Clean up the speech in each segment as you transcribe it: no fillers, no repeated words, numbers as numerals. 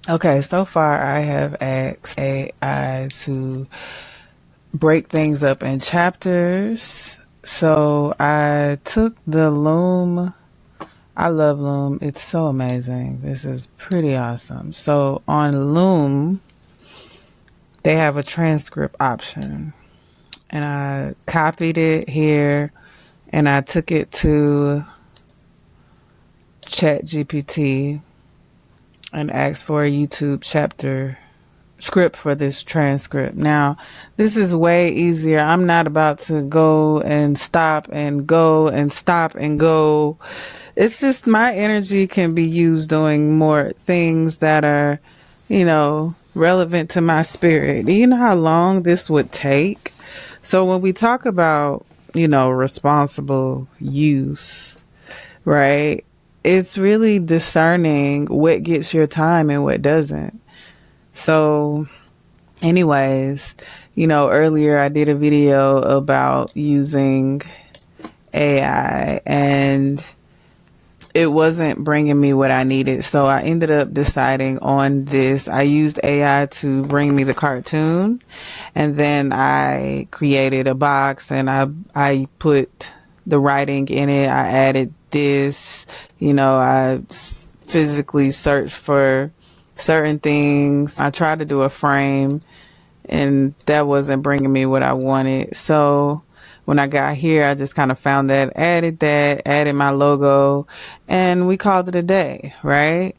Okay, so far I have asked AI to break things up in chapters. So I took the Loom. I love Loom. It's so amazing. This is pretty awesome. So on Loom, they have a transcript option. And I copied it here and I took it to ChatGPT and asked for a YouTube chapter script for this transcript. Now, this is way easier. I'm not about to go and stop and go and stop and go. It's just my energy can be used doing more things that are, relevant to my spirit. Do you know how long this would take? So when we talk about, responsible use, right? It's really discerning what gets your time and what doesn't. So, anyways, earlier I did a video about using AI and it wasn't bringing me what I needed. So I ended up deciding on this. I used AI to bring me the cartoon and then I created a box and I put the writing in it. I added this, I physically searched for certain things. I tried to do a frame and that wasn't bringing me what I wanted. So when I got here, I just kind of found that, added my logo, and we called it a day, right?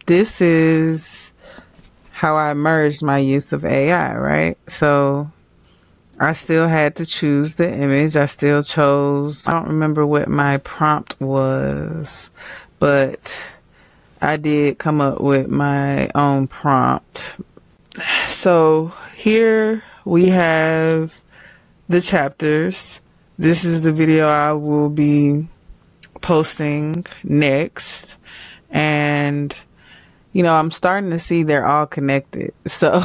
This is how I merged my use of AI, right? So I still had to choose the image. I don't remember what my prompt was, but I did come up with my own prompt. So here we have the chapters. This is the video I will be posting next. And, I'm starting to see they're all connected. So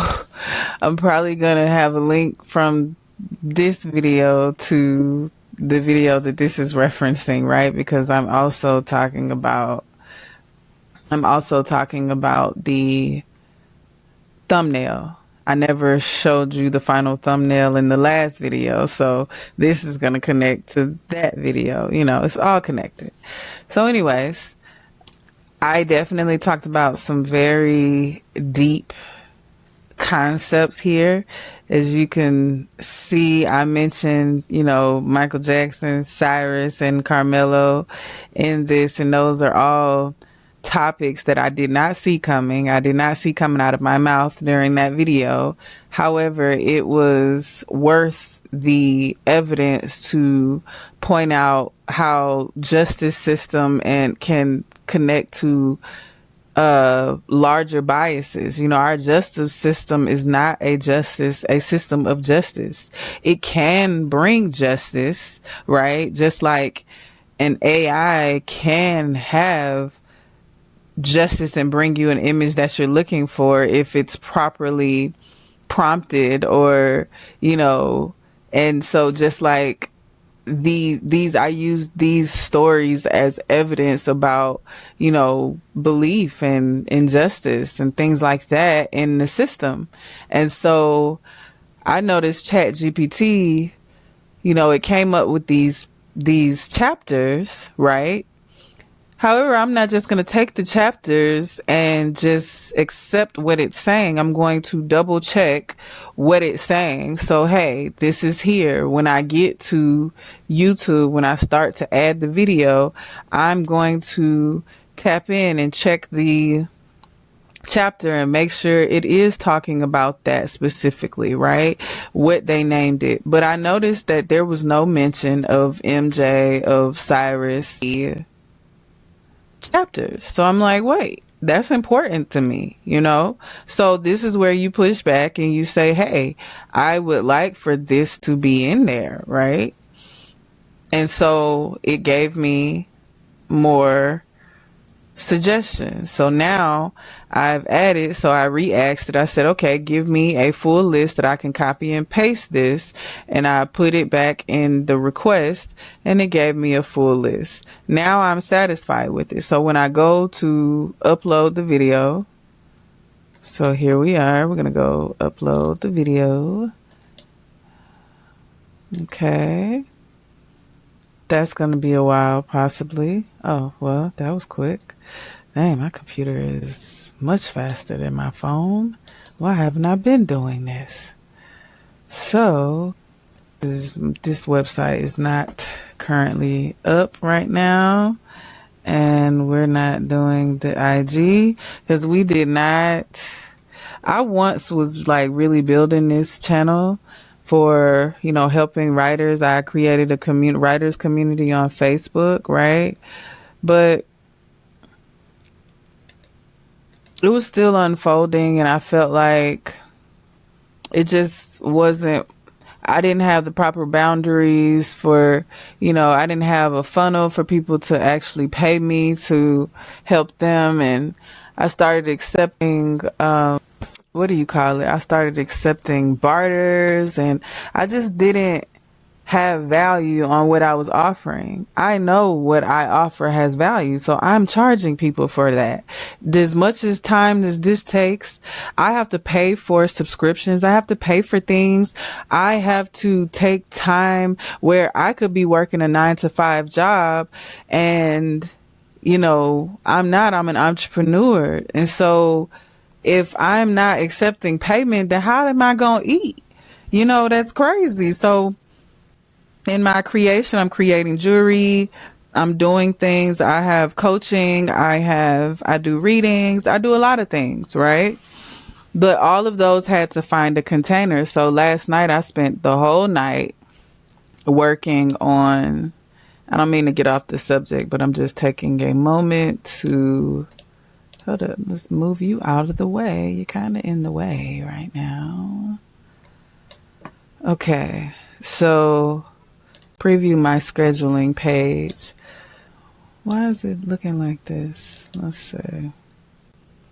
I'm probably going to have a link from this video to the video that this is referencing, right? Because I'm also talking about the thumbnail. I never showed you the final thumbnail in the last video, so this is going to connect to that video. It's all connected. So anyways, I definitely talked about some very deep concepts here. As you can see, I mentioned, Michael Jackson, Cyrus, and Carmelo in this, and those are all topics that I did not see coming. I did not see coming out of my mouth during that video. However, it was worth the evidence to point out how justice system and can connect to larger biases. Our justice system is not a system of justice. It can bring justice, right? Just like an AI can have justice and bring you an image that you're looking for if it's properly prompted or, and so just like these I use these stories as evidence about, belief and injustice and things like that in the system. And so I noticed ChatGPT, it came up with these chapters, right? However, I'm not just going to take the chapters and just accept what it's saying. I'm going to double check what it's saying. So, hey, this is here. When I get to YouTube, when I start to add the video, I'm going to tap in and check the chapter and make sure it is talking about that specifically, right? What they named it. But I noticed that there was no mention of MJ, of Cyrus, chapters. So I'm like, wait, that's important to me, So this is where you push back and you say, hey, I would like for this to be in there, right? And so it gave me more suggestions. So now I've added, so I re-asked it. I said, okay, give me a full list that I can copy and paste this. And I put it back in the request and it gave me a full list. Now I'm satisfied with it. So when I go to upload the video, so here we are, we're going to go upload the video. Okay. That's going to be a while, possibly. Oh, well, that was quick. Dang, my computer is much faster than my phone. Why haven't I been doing this? So, this website is not currently up right now. And we're not doing the IG because we did not. I once was like really building this channel for, helping writers. I created a writers community on Facebook, right? But it was still unfolding and I felt like it just wasn't, I didn't have the proper boundaries for, I didn't have a funnel for people to actually pay me to help them. And I started accepting, what do you call it? I started accepting barters and I just didn't have value on what I was offering. I know what I offer has value, so I'm charging people for that. As much as time as this takes, I have to pay for subscriptions. I have to pay for things. I have to take time where I could be working a 9-to-5 job and, I'm an entrepreneur. And so if I'm not accepting payment, then how am I going to eat? That's crazy. So in my creation, I'm creating jewelry. I'm doing things. I have coaching. I do readings. I do a lot of things, right? But all of those had to find a container. So last night I spent the whole night working on, I don't mean to get off the subject, but I'm just taking a moment to, hold up, let's move you out of the way. You're kind of in the way right now. Okay, so preview my scheduling page. Why is it looking like this? Let's see.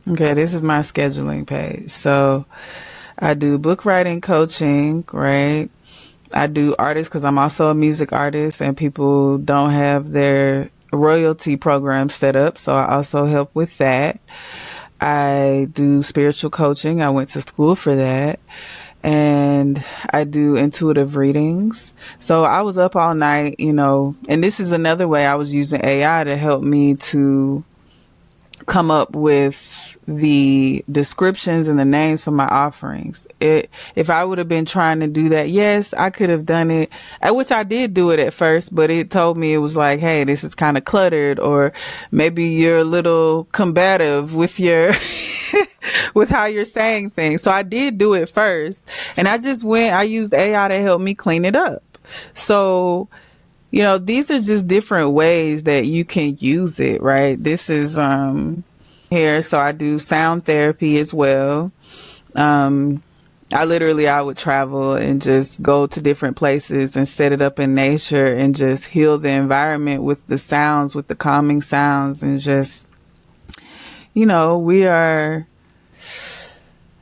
Okay, this is my scheduling page. So I do book writing coaching, right? I do artists because I'm also a music artist and people don't have their royalty program set up. So I also help with that. I do spiritual coaching. I went to school for that. And I do intuitive readings. So I was up all night, and this is another way I was using AI to help me to come up with the descriptions and the names for my offerings. If I would have been trying to do that, yes, I could have done it, which I did do it at first, but it told me it was like, hey, this is kind of cluttered, or maybe you're a little combative with your with how you're saying things. So I did do it first, and I used AI to help me clean it up. So these are just different ways that you can use it, right? This is here. So I do sound therapy as well. I would travel and just go to different places and set it up in nature and just heal the environment with the sounds, with the calming sounds, and just, we are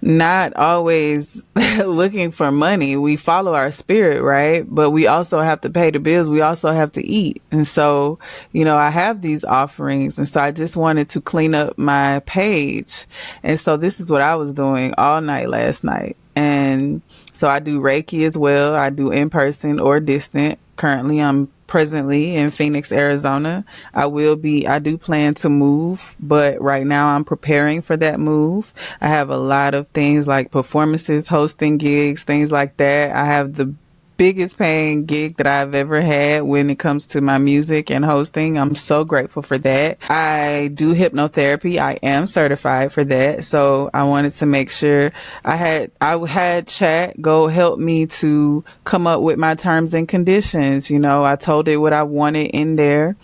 not always looking for money. We follow our spirit, right? But we also have to pay the bills. We also have to eat. And so, I have these offerings. And so I just wanted to clean up my page. And so this is what I was doing all night last night. And so I do Reiki as well. I do in person or distant. Currently, I'm presently in Phoenix, Arizona. I do plan to move, but right now I'm preparing for that move. I have a lot of things like performances, hosting gigs, things like that. I have the biggest paying gig that I've ever had when it comes to my music and hosting. I'm so grateful for that. I do hypnotherapy. I am certified for that. So I wanted to make sure I had chat go help me to come up with my terms and conditions. I told it what I wanted in there,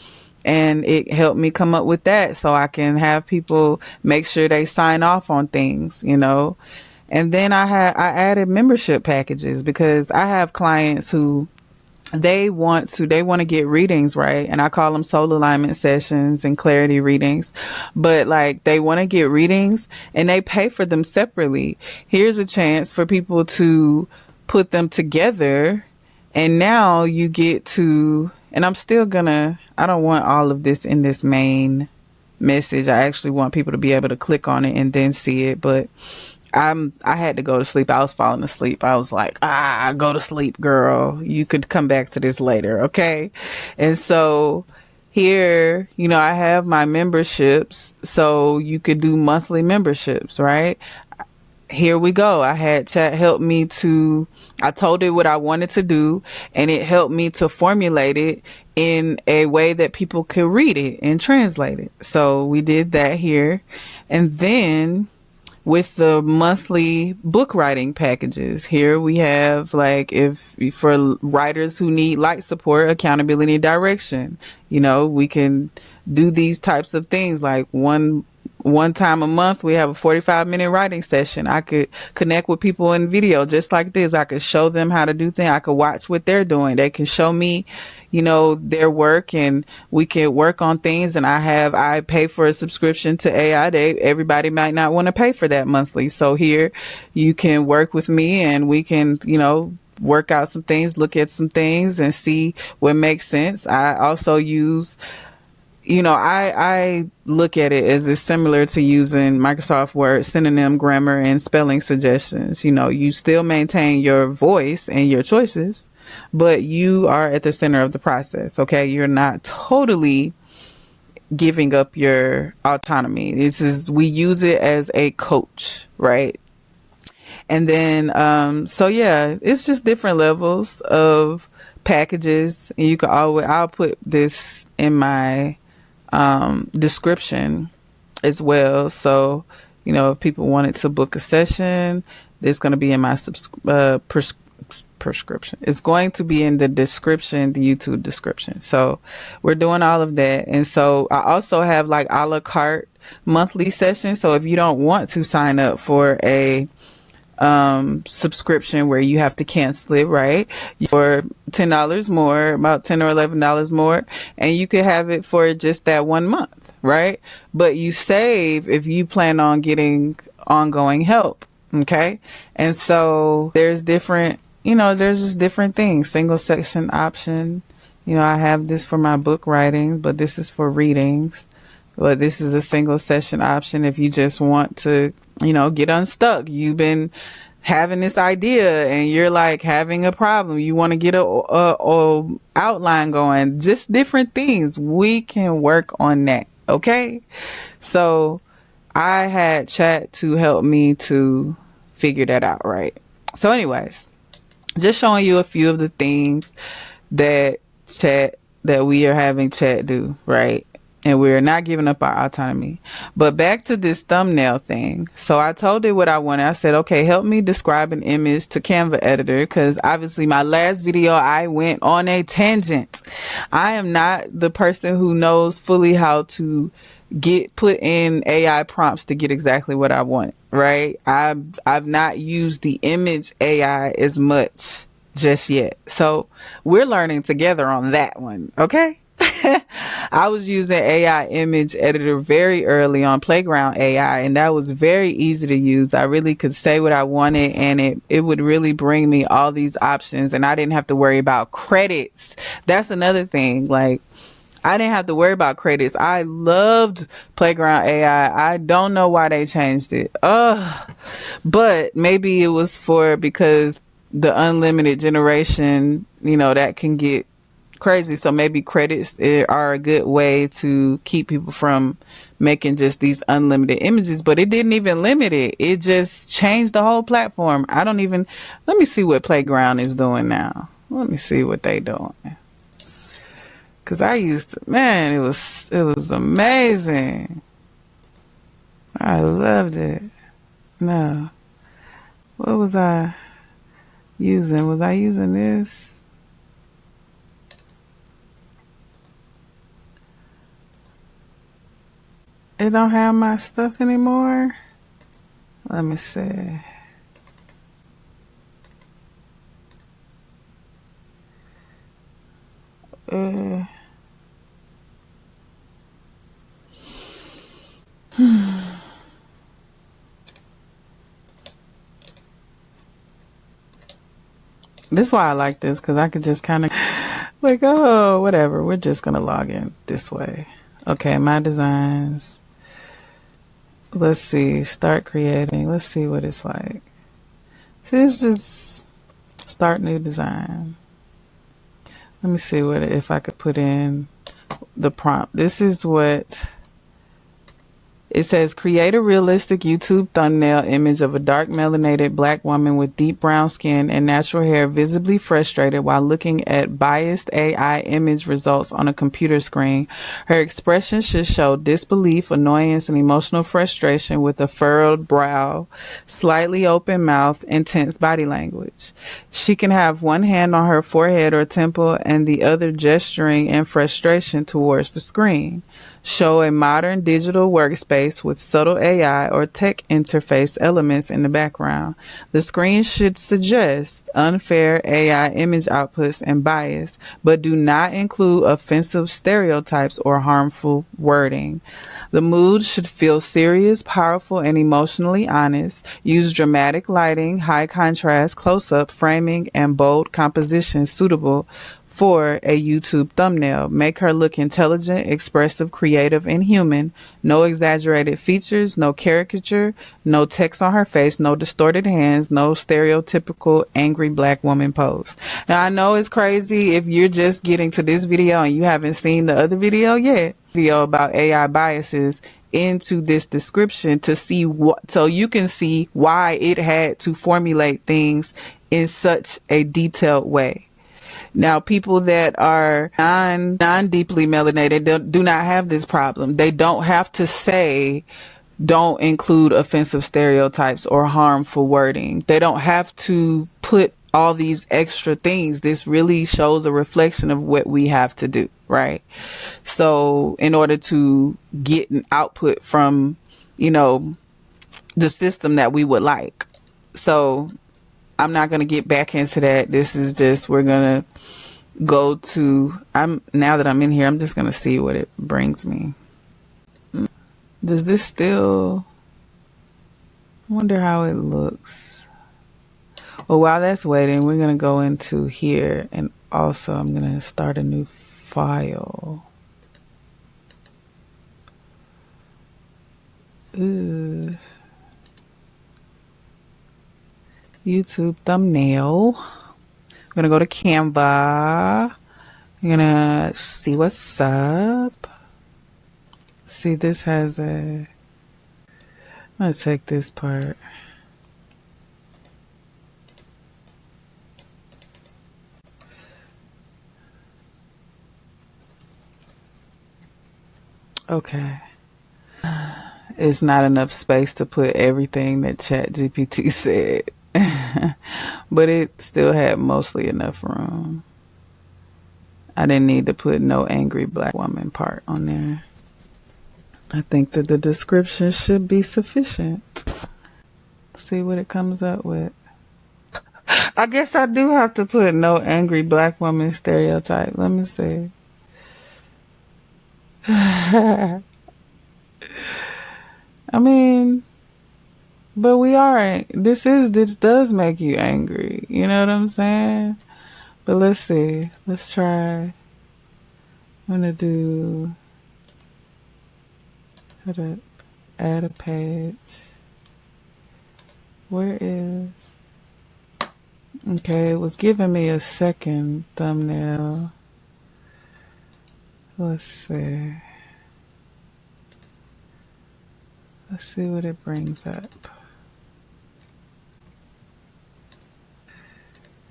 and it helped me come up with that so I can have people make sure they sign off on things, And then I added membership packages because I have clients who they want to get readings, right? And I call them soul alignment sessions and clarity readings. But like, they want to get readings and they pay for them separately. Here's a chance for people to put them together, and now you get to, and I don't want all of this in this main message. I actually want people to be able to click on it and then see it. But I had to go to sleep. I was falling asleep. I was like, go to sleep, girl. You could come back to this later, okay? And so here, I have my memberships, so you could do monthly memberships, right? Here we go. I had chat help me I told it what I wanted to do, and it helped me to formulate it in a way that people could read it and translate it. So we did that here. And then with the monthly book writing packages, here we have, like, if for writers who need light support, accountability, direction, we can do these types of things. Like one time a month, we have a 45-minute writing session. I could connect with people in video just like this. I could show them how to do things. I could watch what they're doing. They can show me, their work, and we can work on things. And I pay for a subscription to AI. Everybody might not want to pay for that monthly. So here you can work with me, and we can, work out some things, look at some things, and see what makes sense. I also use, I look at it as it's similar to using Microsoft Word, synonym, grammar, and spelling suggestions. You still maintain your voice and your choices, but you are at the center of the process. Okay. You're not totally giving up your autonomy. We use it as a coach, right? And then, so yeah, it's just different levels of packages. And I'll put this in my description as well. So, if people wanted to book a session, it's going to be in my prescription. It's going to be in the description, the YouTube description. So we're doing all of that. And so I also have like a la carte monthly sessions. So if you don't want to sign up for a subscription where you have to cancel it, right, for $10 more, about $10 or $11 more, and you could have it for just that 1 month, right? But you save if you plan on getting ongoing help. Okay. And so there's just different things. Single section option. I have this for my book writing, but this is for readings. But this is a single session option if you just want to, get unstuck. You've been having this idea and you're like having a problem. You want to get a outline going, just different things. We can work on that. Okay. So I had chat to help me to figure that out. Right. So anyways, just showing you a few of the things that we are having chat do. Right. And we're not giving up our autonomy. But back to this thumbnail thing. So I told it what I wanted. I said, okay, help me describe an image to Canva editor. Because obviously my last video, I went on a tangent. I am not the person who knows fully how to put in AI prompts to get exactly what I want. Right. I've not used the image AI as much just yet. So we're learning together on that one. Okay. I was using AI image editor very early on Playground AI, and that was very easy to use. I really could say what I wanted, and it would really bring me all these options, and I didn't have to worry about credits. That's another thing. Like, I didn't have to worry about credits. I loved Playground AI. I don't know why they changed it. But maybe it was because the unlimited generation, that can get crazy. So maybe credits are a good way to keep people from making just these unlimited images, but it didn't even limit it. It just changed the whole platform. Let me see what Playground is doing now. Let me see what they doing. Cause it was amazing. I loved it. No. What was I using? Was I using this? It don't have my stuff anymore. Let me see. This is why I like this, because I could just kind of like, oh, whatever. We're just going to log in this way. Okay, my designs. Let's see. Start creating. Let's see what it's like. See, it's just start new design. Let me see what if I could put in the prompt. This is what it says. Create a realistic YouTube thumbnail image of a dark melanated black woman with deep brown skin and natural hair, visibly frustrated while looking at biased AI image results on a computer screen. Her expression should show disbelief, annoyance, and emotional frustration with a furrowed brow, slightly open mouth, and tense body language. She can have one hand on her forehead or temple and the other gesturing in frustration towards the screen. Show a modern digital workspace with subtle AI or tech interface elements in the background. The screen should suggest unfair AI image outputs and bias, but do not include offensive stereotypes or harmful wording. The mood should feel serious, powerful, and emotionally honest. Use dramatic lighting, high contrast, close-up, framing, and bold composition suitable for a YouTube thumbnail. Make her look intelligent, expressive, creative, and human. No exaggerated features, no caricature, no text on her face, no distorted hands, no stereotypical angry black woman pose. Now, I know it's crazy if you're just getting to this video and you haven't seen the other video yet. Video about AI biases into this description to see what, so you can see why it had to formulate things in such a detailed way. Now, people that are non-deeply melanated do not have this problem. They don't have to say, don't include offensive stereotypes or harmful wording. They don't have to put all these extra things. This really shows a reflection of what we have to do, right? So in order to get an output from, the system that we would like. So I'm not going to get back into that. This is just, we're going to go to, now that I'm in here, I'm just going to see what it brings me. Does this still, I wonder how it looks. Well, while that's waiting, we're going to go into here, and also I'm going to start a new file. Ooh. YouTube thumbnail. I'm gonna go to Canva. I'm gonna see what's up. See, this has I'm gonna take this part. Okay. It's not enough space to put everything that ChatGPT said. But it still had mostly enough room. I didn't need to put no angry black woman part on there. I think that the description should be sufficient. See what it comes up with. I guess I do have to put no angry black woman stereotype. Let me see. I mean, but we aren't. This does make you angry. You know what I'm saying? But let's see. Let's try. I'm gonna do, hold up, add a page. Where is, okay, it was giving me a second thumbnail. Let's see. Let's see what it brings up.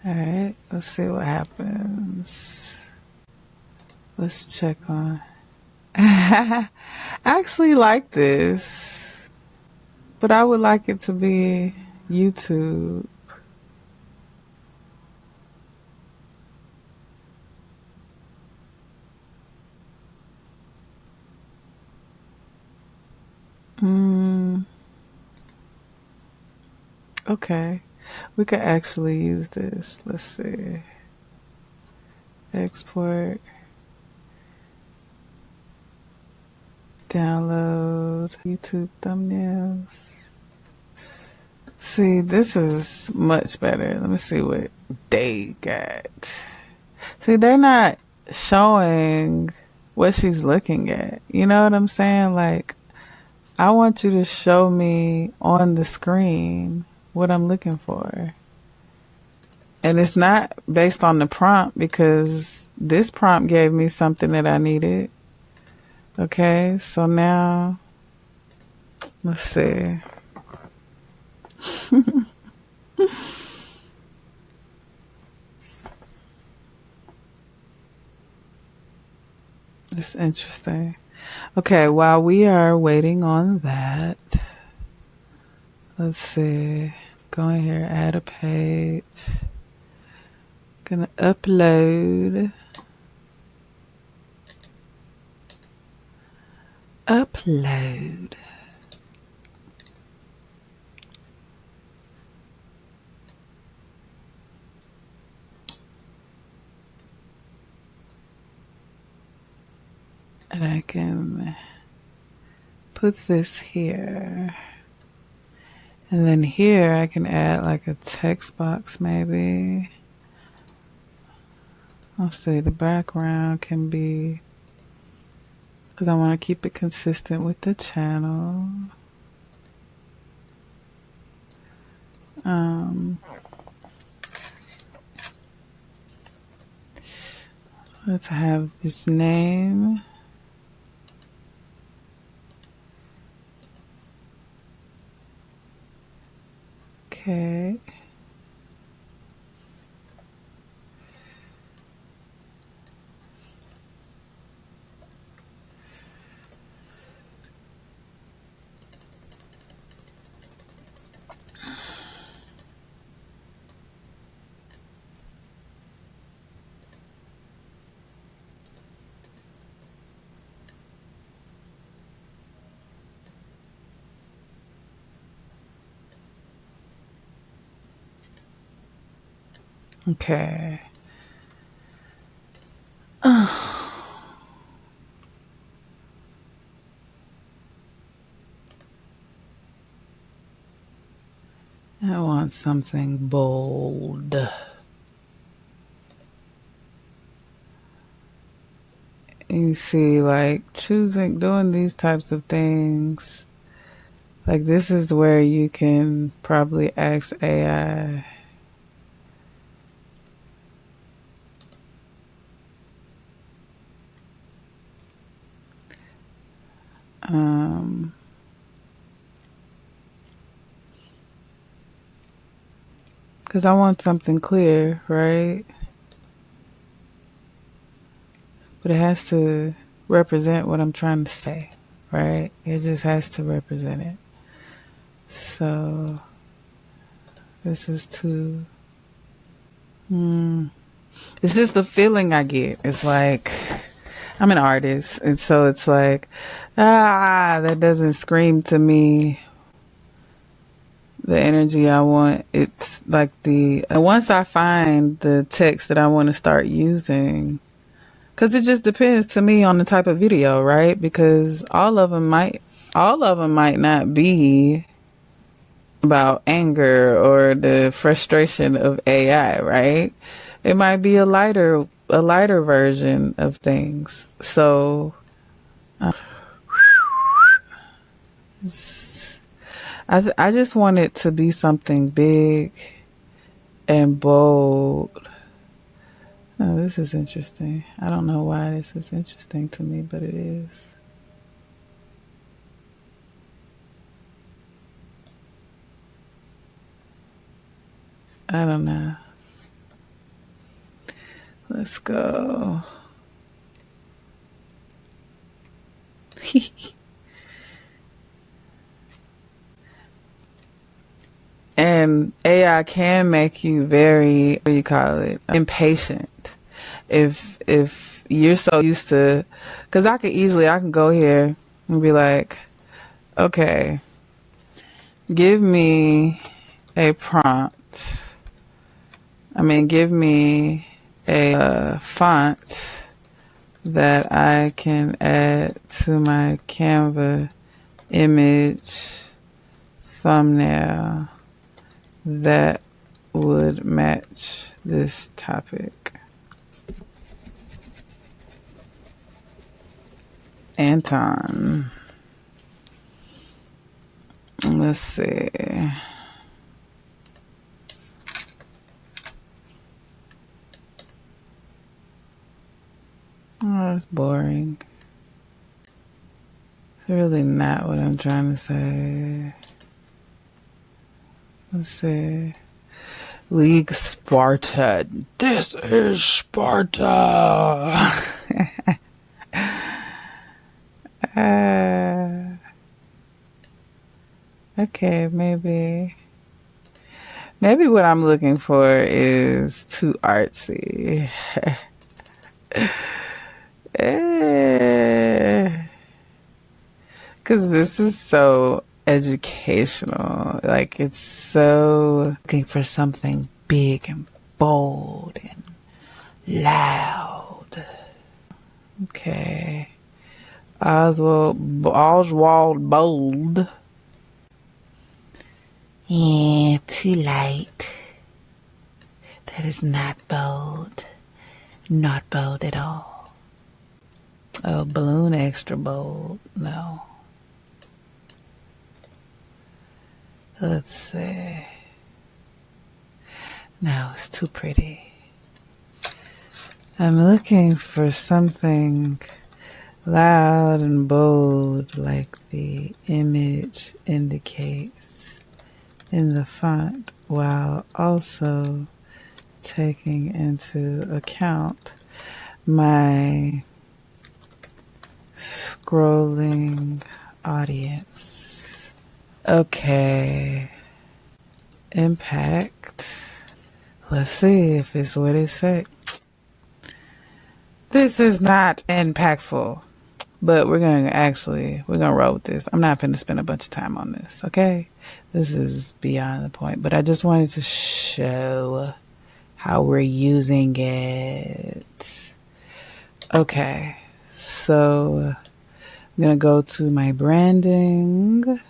Alright, let's see what happens. Let's check on. I actually like this, but I would like it to be YouTube. Okay, we could actually use this. Let's see. Export. Download YouTube thumbnails. See, this is much better. Let me see what they got. See, they're not showing what she's looking at. You know what I'm saying? Like, I want you to show me on the screen what I'm looking for. And it's not based on the prompt, because this prompt gave me something that I needed. Okay, so now, let's see. It's interesting. Okay, while we are waiting on that, let's see. Go in here, add a page. Gonna upload. Upload. And I can put this here. And then here I can add like a text box maybe. I'll say the background can be, because I want to keep it consistent with the channel. Let's have this name. Okay. Okay. I want something bold. You see, like doing these types of things, like this is where you can probably ask AI. Because I want something clear, right? But it has to represent what I'm trying to say, right? It just has to represent it. So this is too... It's just the feeling I get. It's like, I'm an artist, and so it's like, that doesn't scream to me the energy I want. It's like once I find the text that I want to start using, because it just depends to me on the type of video, right? Because all of them might not be about anger or the frustration of AI, right? It might be a lighter version of things. So I just want it to be something big and bold. Oh, this is interesting. I don't know why this is interesting to me, but it is. I don't know. Let's go. And AI can make you very, what do you call it, impatient. If you're so used to, because I can go here and be like, okay, give me a prompt. Give me a font that I can add to my Canva image thumbnail that would match this topic. Anton. Let's see. Oh, that's boring. It's really not what I'm trying to say. Let's see. League Sparta. This is Sparta. Okay, maybe what I'm looking for is too artsy. Because this is so educational. Like, it's so looking for something big and bold and loud. Okay. Oswald Bold. Yeah, too light. That is not bold. Not bold at all. Oh, balloon extra bold. No. Let's see. No, it's too pretty. I'm looking for something loud and bold like the image indicates in the font, while also taking into account my scrolling audience. Okay. Impact. Let's see if it's what it said. This is not impactful, but we're gonna roll with this. I'm not finna spend a bunch of time on this, okay? This is beyond the point, but I just wanted to show how we're using it. Okay, so I'm gonna go to my branding,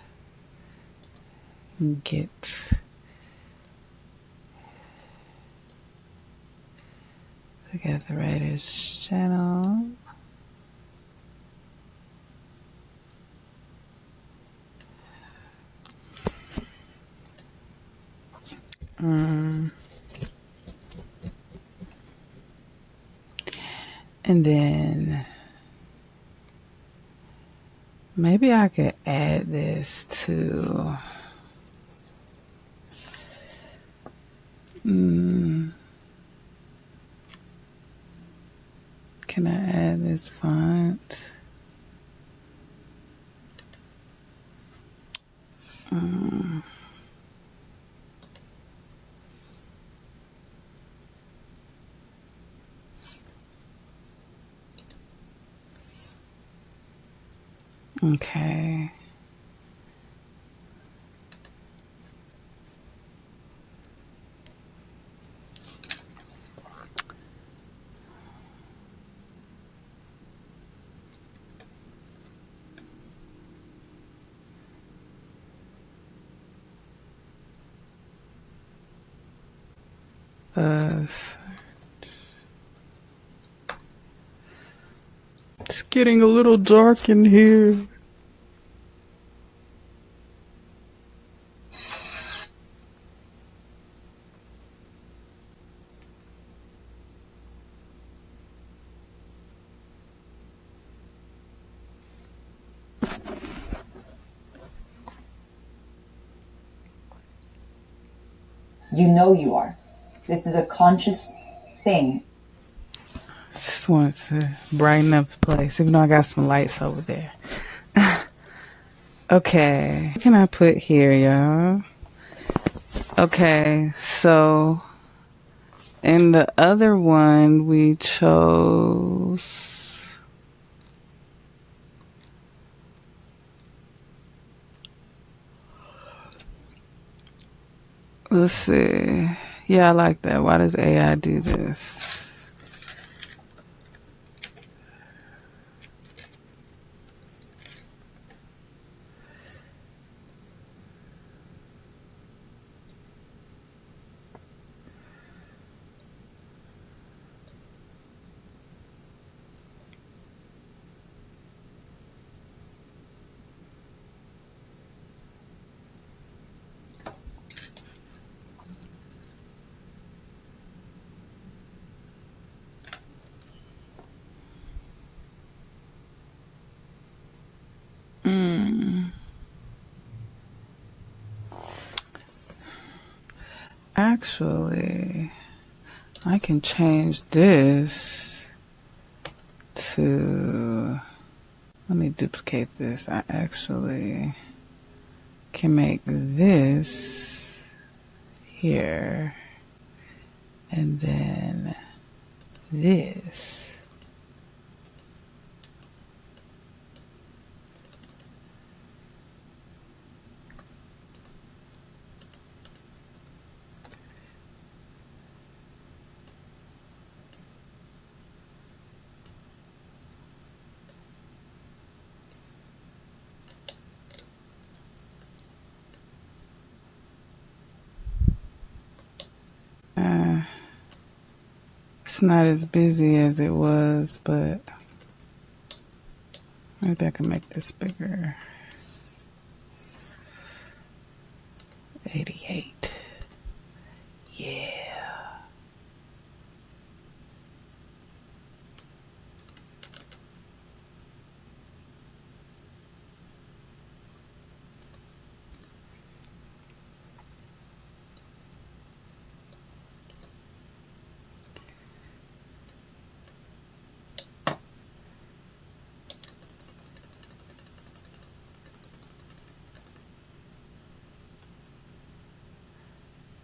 get the writer's channel. And then maybe I could add this to can I add this font? Okay. It's getting a little dark in here. You know you are. This is a conscious thing. Just wanted to brighten up the place, even though I got some lights over there. Okay, what can I put here, y'all? Okay, so in the other one, we chose... Let's see. Yeah, I like that. Why does AI do this? Actually, I can change this to, let me duplicate this. I actually can make this here and then this. It's not as busy as it was, but maybe I can make this bigger. 88. Yeah.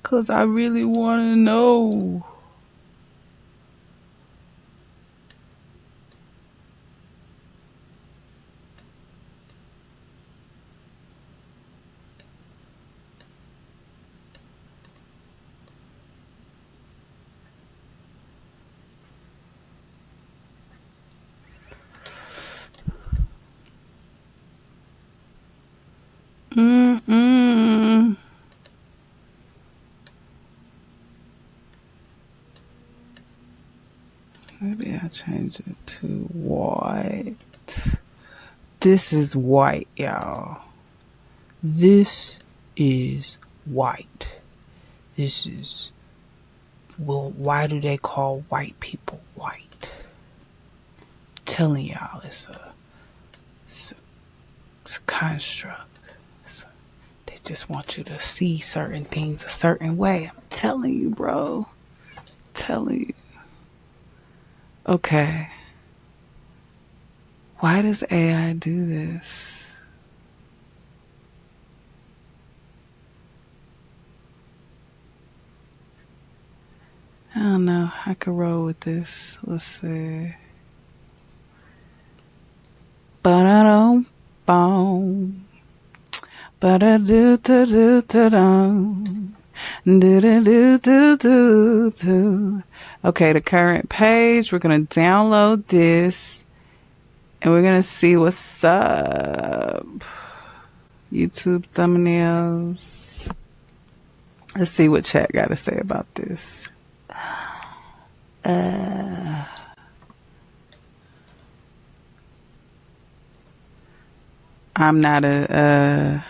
Because I really want to know. Mm-mm. Maybe I'll change it to white. This is white, y'all. This is white. This is, well, why do they call white people white? I'm telling y'all, it's a construct. They just want you to see certain things a certain way. I'm telling you, bro. I'm telling you. Okay. Why does AI do this? I don't know. I could roll with this. Let's see. Ba-da-dum, boom. Ba-da-do-do-do-do-dum. Do-do-do-do-do-do. Okay, the current page. We're going to download this. And we're going to see what's up. YouTube thumbnails. Let's see what chat got to say about this. I'm not a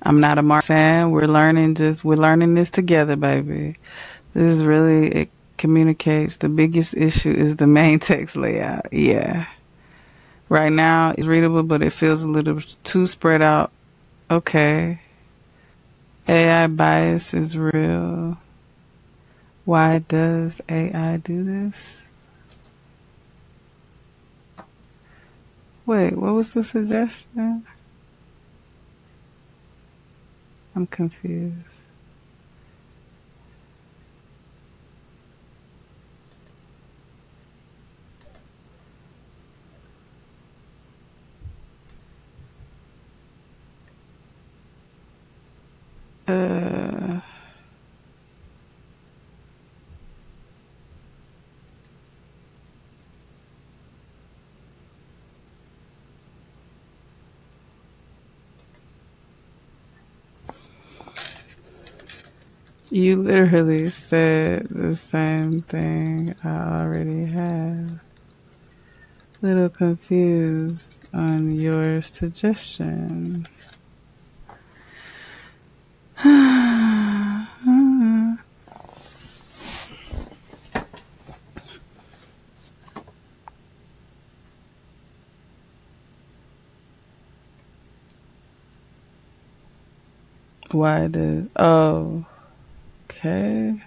Marsan. We're learning this together, baby. This is really, it communicates. The biggest issue is the main text layout. Yeah. Right now it's readable, but it feels a little too spread out. Okay. AI bias is real. Why does AI do this? Wait, what was the suggestion? I'm confused. You literally said the same thing I already have. Little confused on your suggestion. Why did... Oh, okay.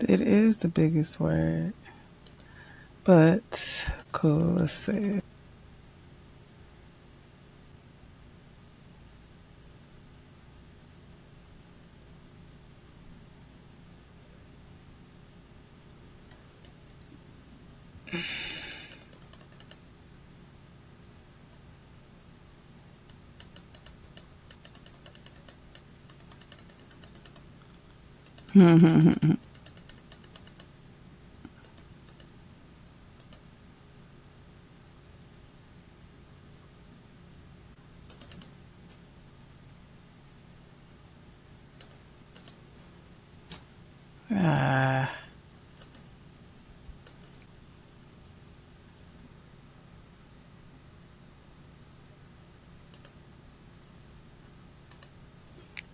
It is the biggest word. But, cool, let's see. Ah,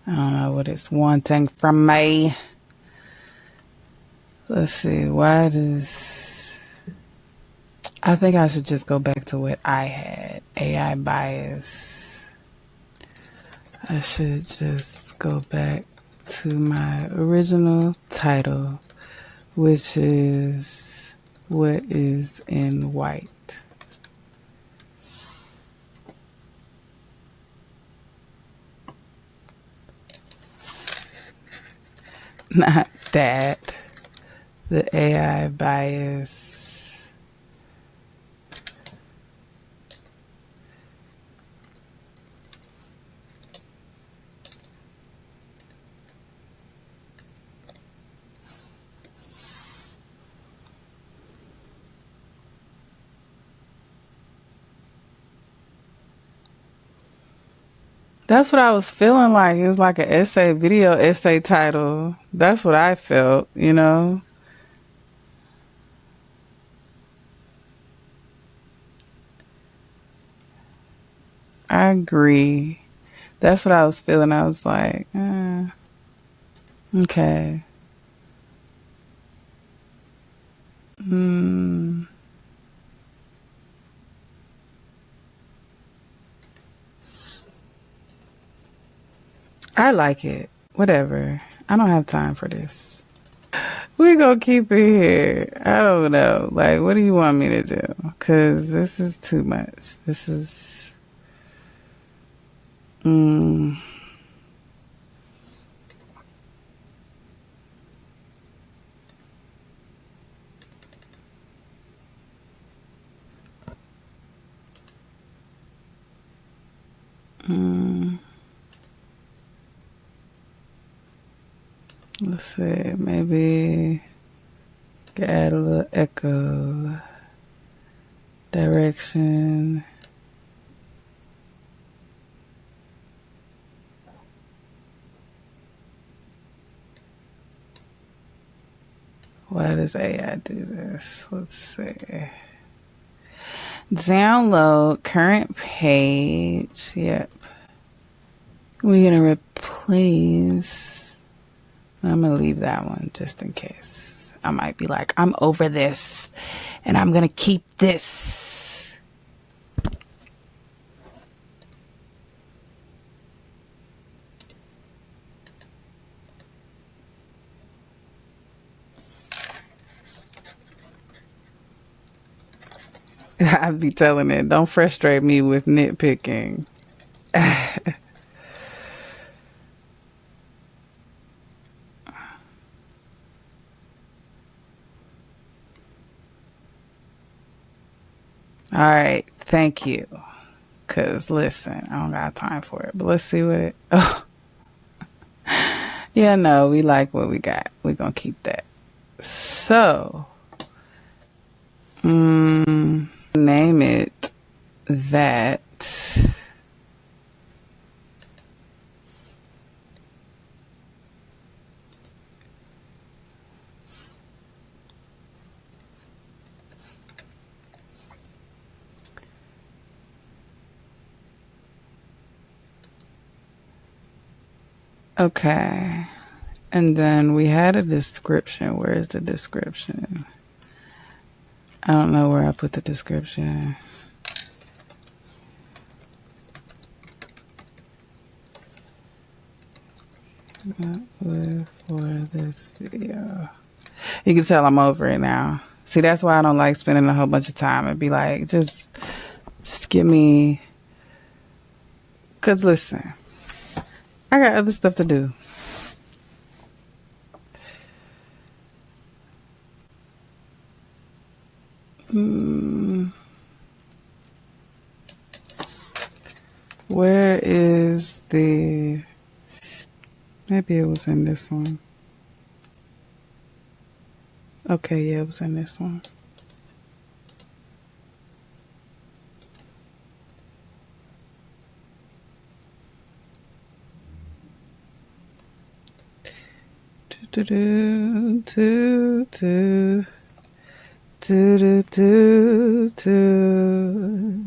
I don't know what it's wanting from me. Let's see, why does... I think I should just go back to what I had. AI bias. I should just go back to my original title, which is What is in White. Not that. The AI bias. That's what I was feeling like. It was like an essay, video essay title. That's what I felt, you know? I agree. That's what I was feeling. I was like, okay. Mm, I like it. Whatever. I don't have time for this. We gonna keep it here. I don't know. Like, what do you want me to do? Because this is too much. This is... Mm, mm, let's see. Maybe add a little echo. Direction. Why does AI do this? Let's see. Download current page. Yep. We're going to replace. I'm going to leave that one just in case. I might be like, I'm over this and I'm going to keep this. I'd be telling it, don't frustrate me with nitpicking. All right, thank you. Because, listen, I don't got time for it. But let's see what it... Oh. Yeah, no, we like what we got. We're going to keep that. So, name it that. Okay. And then we had a description. Where's the description? I don't know where I put the description. For this video. You can tell I'm over it now. See, that's why I don't like spending a whole bunch of time. It'd be like, just give me, because listen, I got other stuff to do. Where is the, maybe it was in this one. Okay, yeah, it was in this one. Do do do do do do do do.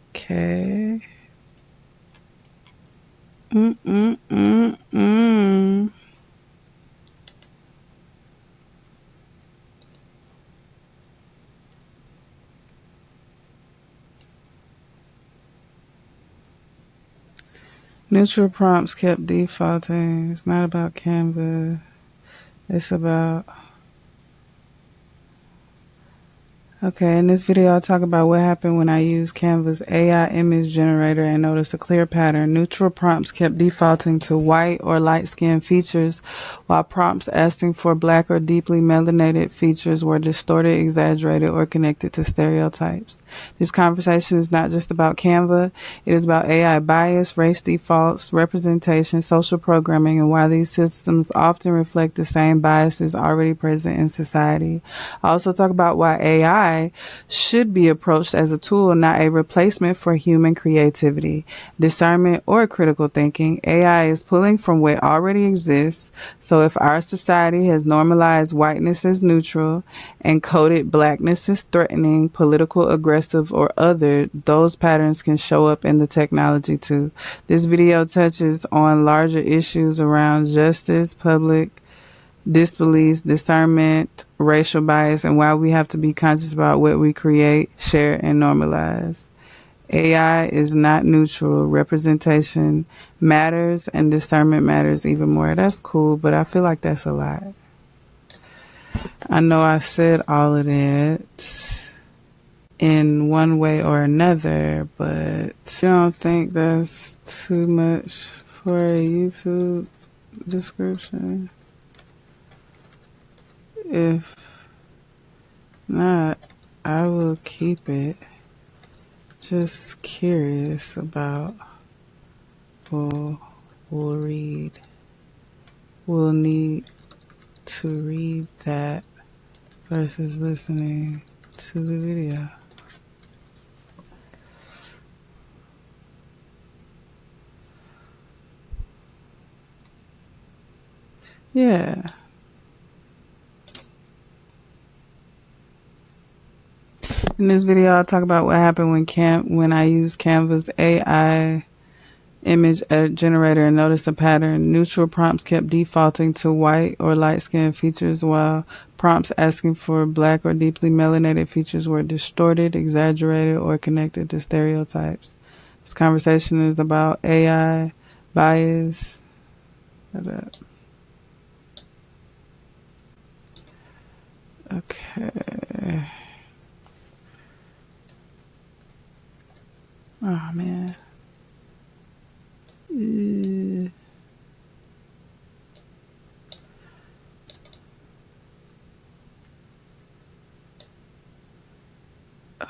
Okay. Mm. Neutral prompts kept defaulting. It's not about Canva. It's about... Okay, in this video I'll talk about what happened when I used Canva's AI image generator and noticed a clear pattern. Neutral prompts kept defaulting to white or light-skinned features, while prompts asking for black or deeply melanated features were distorted, exaggerated, or connected to stereotypes. This conversation is not just about Canva. It is about AI bias, race defaults, representation, social programming, and why these systems often reflect the same biases already present in society. I also talk about why AI should be approached as a tool, not a replacement for human creativity, discernment, or critical thinking. AI is pulling from what already exists. So if our society has normalized whiteness as neutral and coded blackness as threatening, political, aggressive, or other, those patterns can show up in the technology too. This video touches on larger issues around justice, public disbelief, discernment, racial bias, and why we have to be conscious about what we create, share, and normalize. AI is not neutral. Representation matters, and discernment matters even more. That's cool, but I feel like that's a lot. I know I said all of that in one way or another, but you don't think that's too much for a YouTube description? If not, I will keep it. Just curious about, we'll read. We'll need to read that versus listening to the video. Yeah. In this video, I'll talk about what happened when I used Canva's AI image generator and noticed a pattern. Neutral prompts kept defaulting to white or light-skinned features, while prompts asking for black or deeply melanated features were distorted, exaggerated, or connected to stereotypes. This conversation is about AI bias. Okay. Oh, man.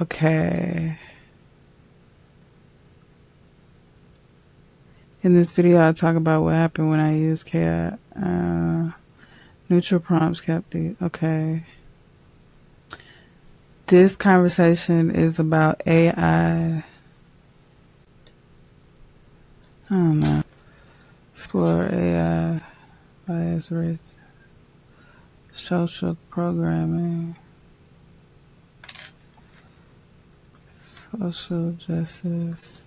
Okay. In this video, I talk about what happened when I used KI. Neutral prompts kept the... Okay. This conversation is about AI. I don't know. Explore AI, bias, race, social programming, social justice,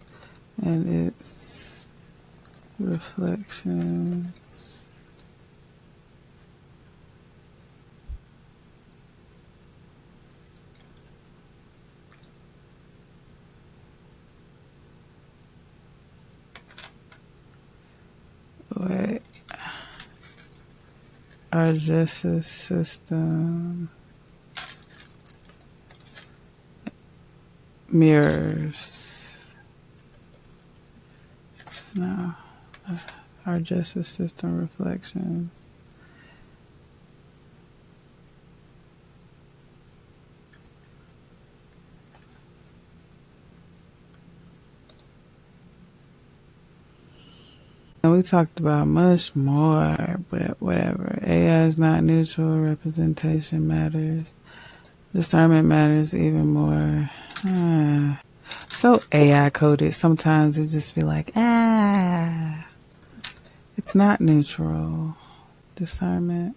and its reflections. Wait. Our justice system mirrors. No. Our justice system reflections. And we talked about much more, but whatever. AI is not neutral. Representation matters. Discernment matters even more. So AI coded. Sometimes it just be like, it's not neutral. Discernment.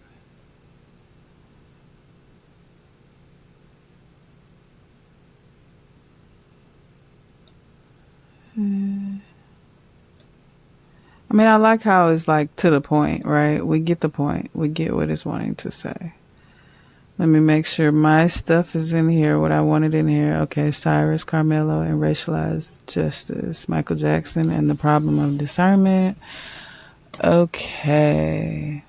I mean, I like how it's like to the point, right? We get the point. We get what it's wanting to say. Let me make sure my stuff is in here, what I wanted in here. Okay, Cyrus, Carmelo, and racialized justice. Michael Jackson and the problem of discernment. Okay.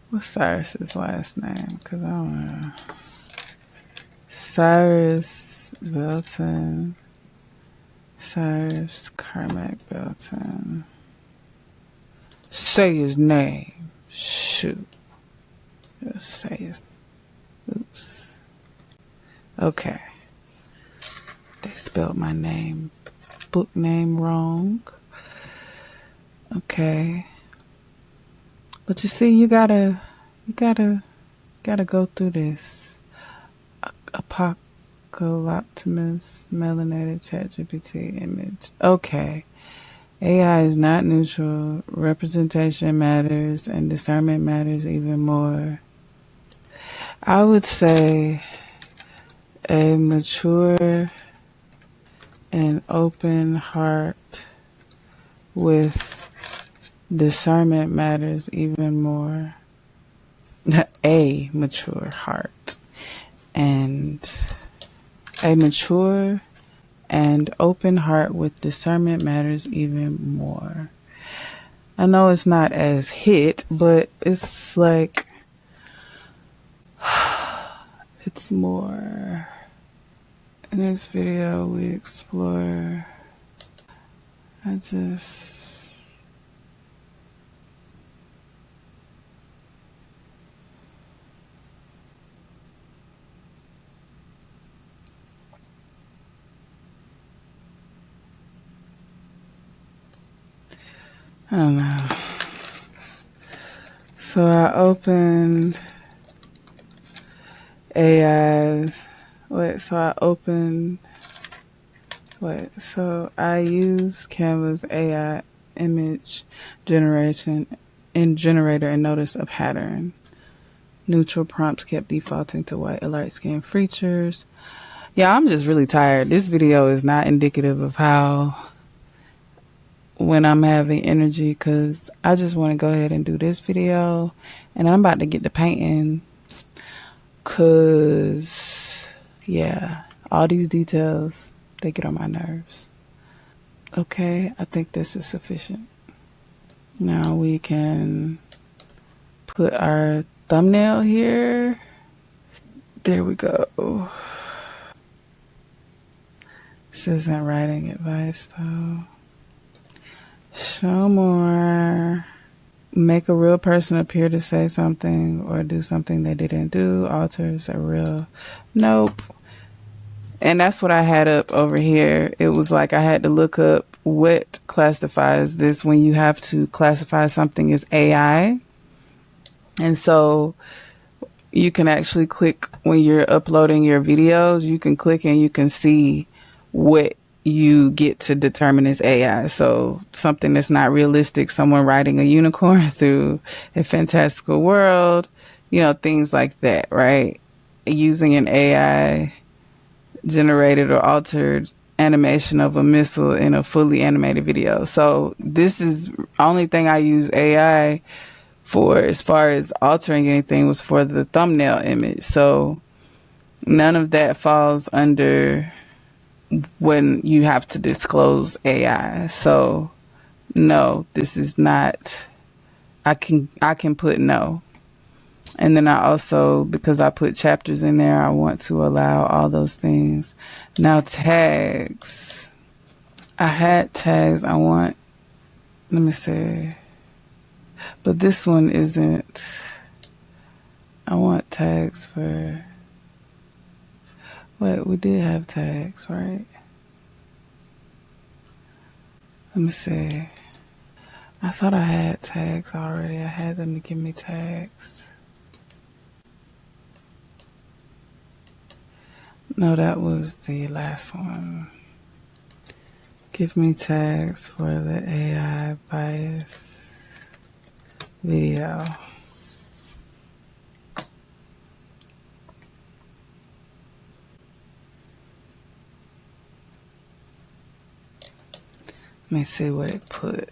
What's Cyrus's last name? Because I don't know. Cyrus Belton. Cyrus Carmack Belton. Say his name. Shoot. Just say his. Oops. Okay. They spelled my name, book name wrong. Okay. But you see, you gotta go through this. Apocalyptimus, melanated ChatGPT image. Okay. AI is not neutral. Representation matters, and discernment matters even more. I would say a mature and open heart with discernment matters even more. A mature heart and a mature and open heart with discernment matters even more. I know it's not as hit, but it's like it's more. In this video we explore. I don't know. So I opened AI. So I use Canva's AI image generator and noticed a pattern. Neutral prompts kept defaulting to white light skin features. Yeah, I'm just really tired. This video is not indicative of how when I'm having energy, because I just want to go ahead and do this video, and I'm about to get to painting, because yeah, all these details, they get on my nerves. Okay, I think this is sufficient. Now we can put our thumbnail here. There we go. This isn't writing advice though. Show more. Make a real person appear to say something or do something they didn't do. Alters a real. Nope. And that's what I had up over here. It was like I had to look up what classifies this when you have to classify something as AI. And so you can actually click when you're uploading your videos, you can click and you can see what you get to determine as AI. So something that's not realistic, someone riding a unicorn through a fantastical world, things like that, right? Using an AI generated or altered animation of a missile in a fully animated video. So this is only thing I use AI for, as far as altering anything, was for the thumbnail image. So none of that falls under when you have to disclose AI. So no, this is not, I can put no. And then I also, because I put chapters in there, I want to allow all those things. Now tags, I had tags. Let me see, but this one isn't. I want tags for, wait, we did have tags, right? Let me see. I thought I had tags already. I had them to give me tags. No, that was the last one. Give me tags for the AI bias video. Let me see what it put.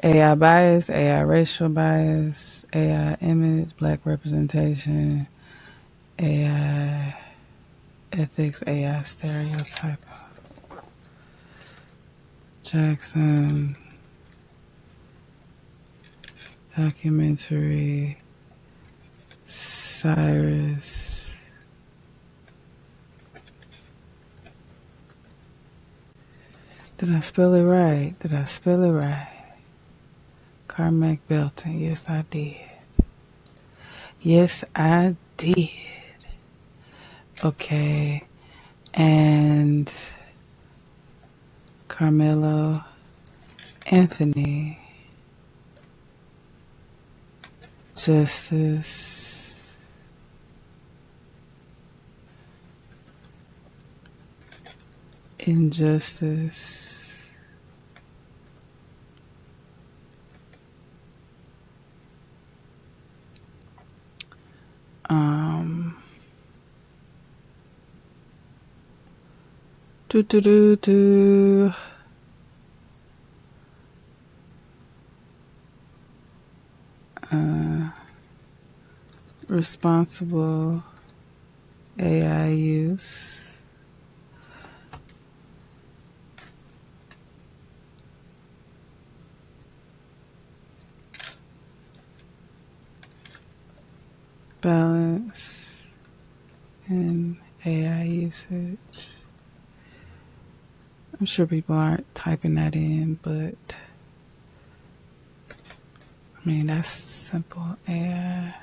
AI bias, AI racial bias, AI image, black representation, AI ethics, AI stereotype. Jackson, documentary, Cyrus. Did I spell it right? Carmack Belton. Yes, I did. Okay. And Carmelo Anthony. Justice. Injustice. Do do do do. Responsible AI use. Balance in AI usage. I'm sure people aren't typing that in, but I mean, that's simple AI.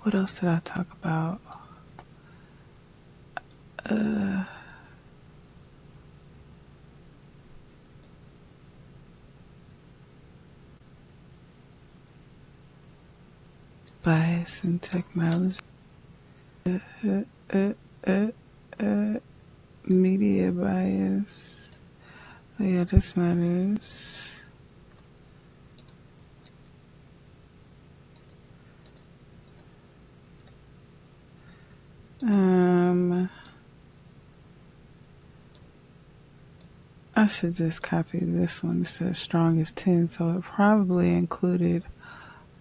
What else did I talk about? Bias in technology. Media bias. Oh yeah, this matters. I should just copy this one. It says strongest 10, so it probably included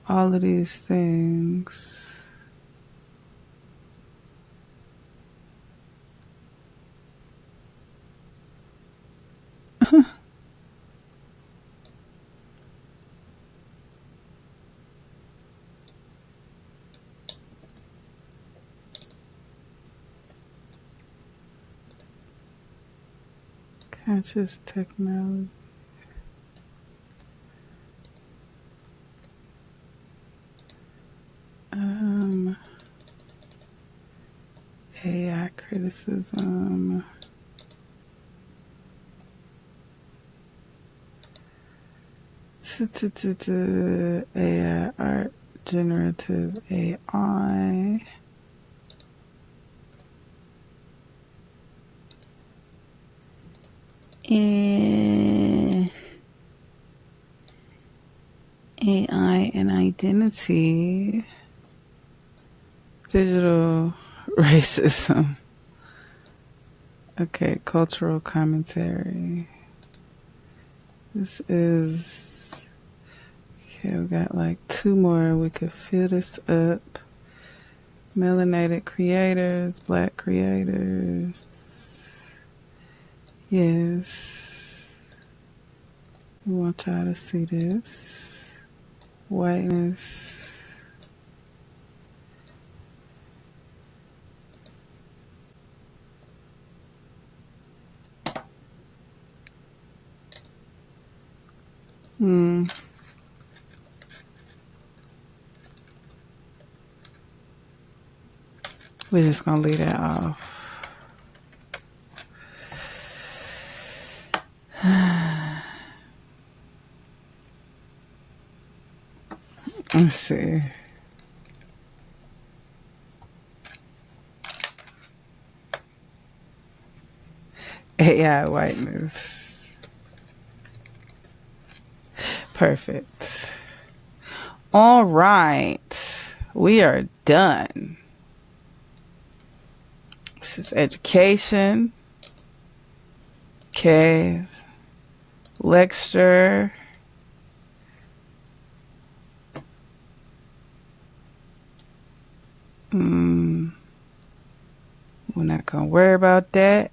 all of these things. Conscious technology. AI criticism. AI art, generative AI. And AI and identity. Digital racism. Okay, cultural commentary. This is Okay, we got like 2 more. We could fill this up. Melanated creators, black creators. Yes. We want y'all to see this. Whiteness. We're just gonna leave that off. Let's see. AI whiteness. Perfect. All right. We are done. This is education. Okay. Lecture. We're not going to worry about that.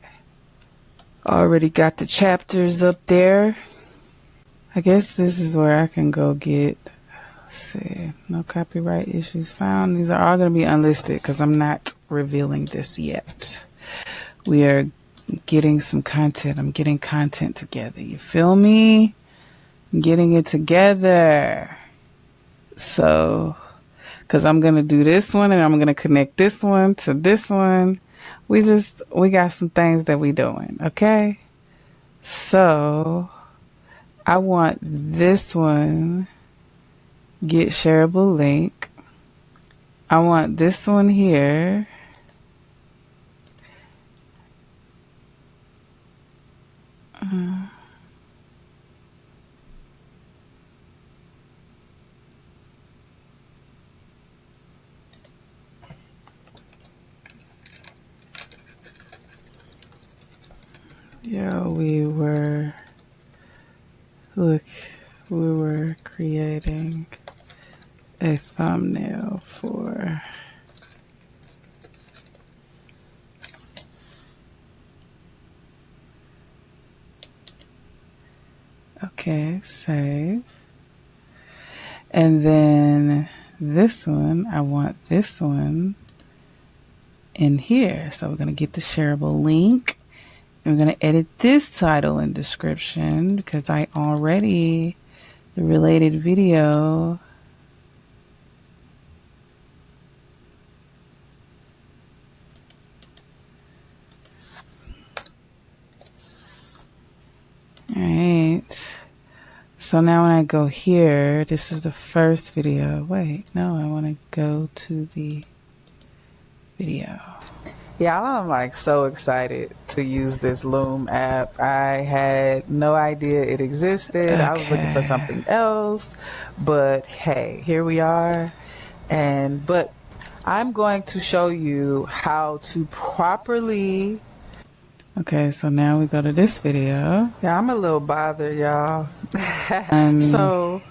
Already got the chapters up there. I guess this is where I can go get, let's see, no copyright issues found. These are all going to be unlisted because I'm not revealing this yet. We are getting some content. I'm getting content together. You feel me? I'm getting it together. So, because I'm going to do this one and I'm going to connect this one to this one. We got some things that we doing. Okay. So I want this one, get shareable link. I want this one here. Yeah, we were creating a thumbnail for, okay, save. And then this one, I want this one in here. So we're going to get the shareable link. And we're going to edit this title and description because the related video. All right. So now when I go here, this is the first video. Wait, no, I want to go to the video. Yeah, I'm like so excited to use this Loom app. I had no idea it existed. Okay. I was looking for something else, but hey, here we are. But I'm going to show you how to properly. Okay, so now we go to this video. Yeah, I'm a little bothered, y'all. So,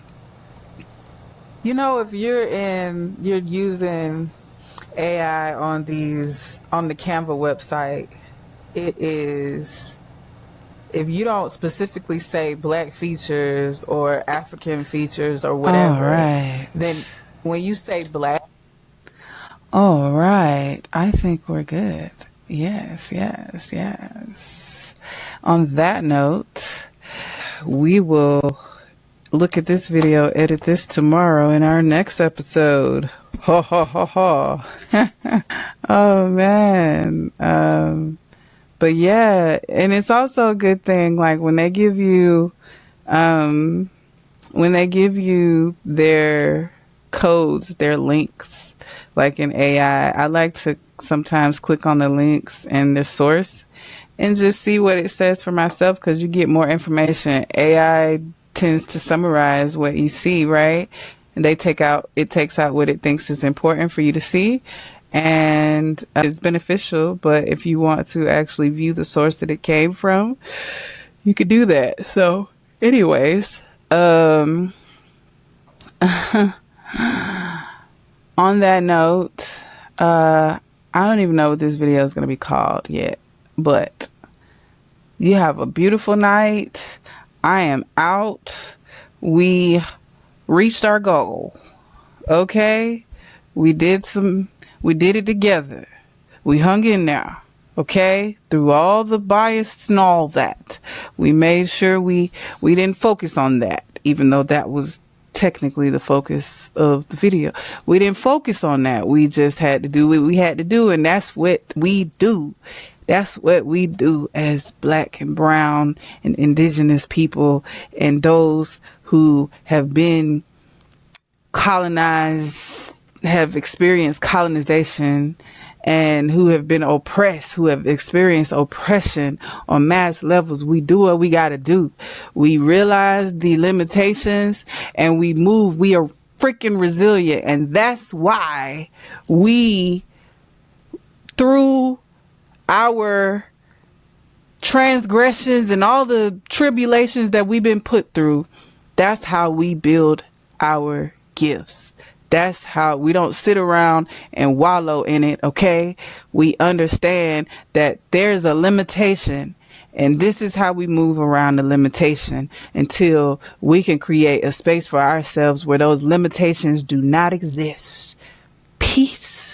if you're using AI on the Canva website, it is, if you don't specifically say black features or African features or whatever, right, then when you say black. All right, I think we're good. Yes. On that note, we will look at this video, edit this tomorrow in our next episode. Ha ha ha ha. Oh man. But yeah, and it's also a good thing, like when they give you their codes, their links, like in AI, I like to sometimes click on the links and the source and just see what it says for myself, because you get more information. AI tends to summarize what you see, right? And it takes out what it thinks is important for you to see, and it's beneficial. But if you want to actually view the source that it came from, you could do that. So anyways, On that note, I don't even know what this video is going to be called yet, but you have a beautiful night. I am out. We reached our goal. Okay? We did it together. We hung in there. Okay? Through all the bias and all that. We made sure we didn't focus on that, even though that was technically the focus of the video. We didn't focus on that. We just had to do what we had to do, and that's what we do. That's what we do as Black and brown and indigenous people, and those who have been colonized, have experienced colonization, and who have been oppressed, who have experienced oppression on mass levels. We do what we got to do. We realize the limitations and we move. We are freaking resilient. And that's why we, through our transgressions and all the tribulations that we've been put through, that's how we build our gifts. That's how we don't sit around and wallow in it. Okay. We understand that there's a limitation, and this is how we move around the limitation until we can create a space for ourselves where those limitations do not exist. Peace.